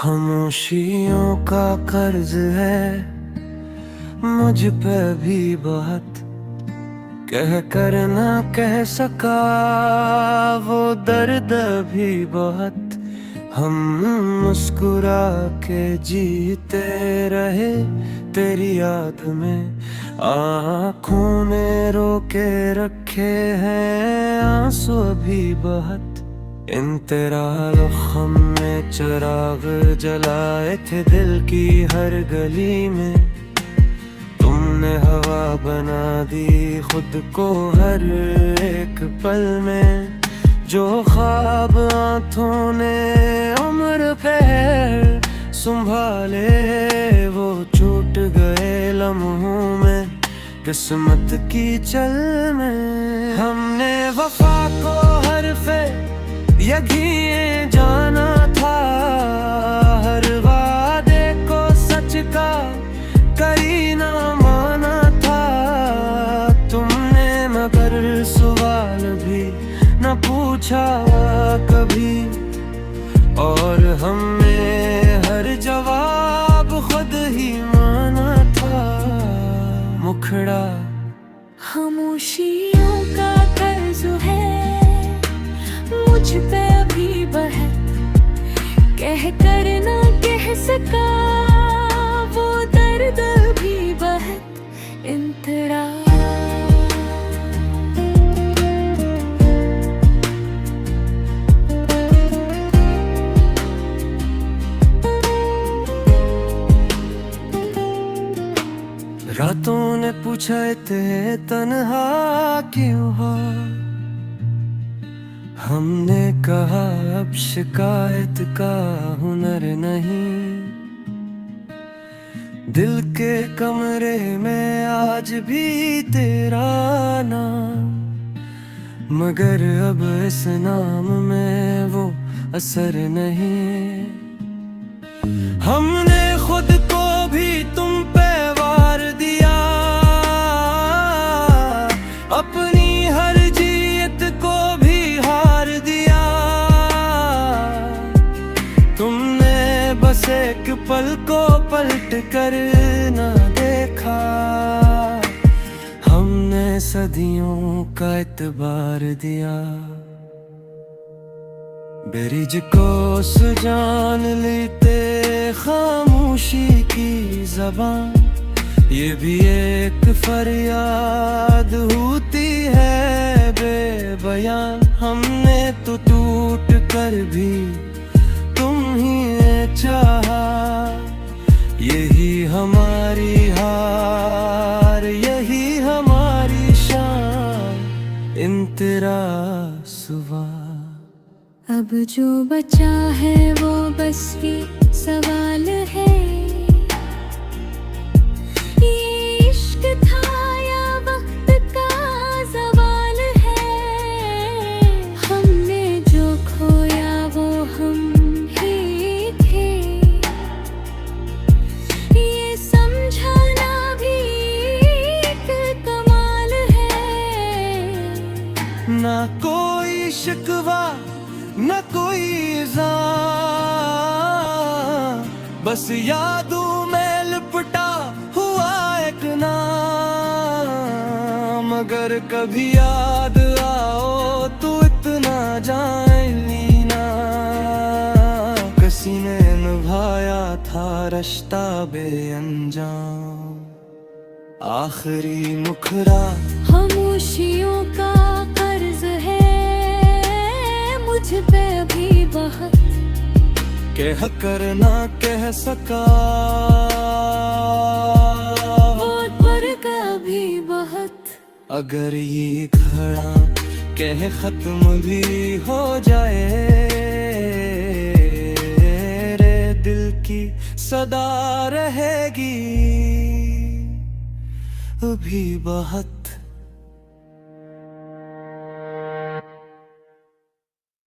खामोशियों का कर्ज है मुझ पे भी बहुत, कह कर ना कह सका वो दर्द भी बहुत। हम मुस्कुरा के जीते रहे तेरी याद में, आँखों ने रोके रखे हैं आंसू भी बहुत। इन तेरा हमने चिराग जलाए थे दिल की हर गली में, तुमने हवा बना दी खुद को हर एक पल में। जो ख्वाब आँखों ने उम्र पे संभाले वो छूट गए लम्हों में किस्मत की चल में। हमने वफा को हरफे यकीन जाना था, हर वादे को सच का करीना माना था। तुमने मगर सवाल भी न पूछा कभी, और हमने हर जवाब खुद ही माना था। मुखड़ा खामोशियों का कर्ज है मुझ पे भी बहुत, कह कर ना कह सका वो दर्द भी बहुत। इंतरा रातों ने पूछा थे तन्हा क्यों हो, हमने कहा अब शिकायत का हुनर नहीं। दिल के कमरे में आज भी तेरा नाम, मगर अब इस नाम में वो असर नहीं। हमने खुद को भी तुम पे वार दिया, अपनी हर जीत को भी हार दिया। तुमने बस एक पल को पलट कर ना देखा, हमने सदियों का एतबार दिया। ब्रिज को सुजान लेते खामोशी की ज़बान, ये भी एक फरियाद होती है बेबयान। हमने तो टूट कर भी तुम ही ने चाहा, यही हमारी हार यही हमारी शान। इन तेरा सुबह अब जो बचा है वो बस ये सवाल है, ये इश्क था या वक्त का सवाल है। हमने जो खोया वो हम ही थे, ये समझाना भी एक कमाल है। ना कोई शिकवा न कोई इल्ज़ाम, बस यादों में लिपटा हुआ एक नाम। अगर कभी याद आओ तो इतना जान लेना, किसी ने निभाया था रिश्ता बेअंजाम। आखिरी मुखड़ा खामोशियों का कर्ज है मुझ पे भी बहुत, कह कर ना कह सका वो फर्क भी बहुत। अगर ये खड़ा कह खत्म भी हो जाए, रे दिल की सदा रहेगी भी बहुत।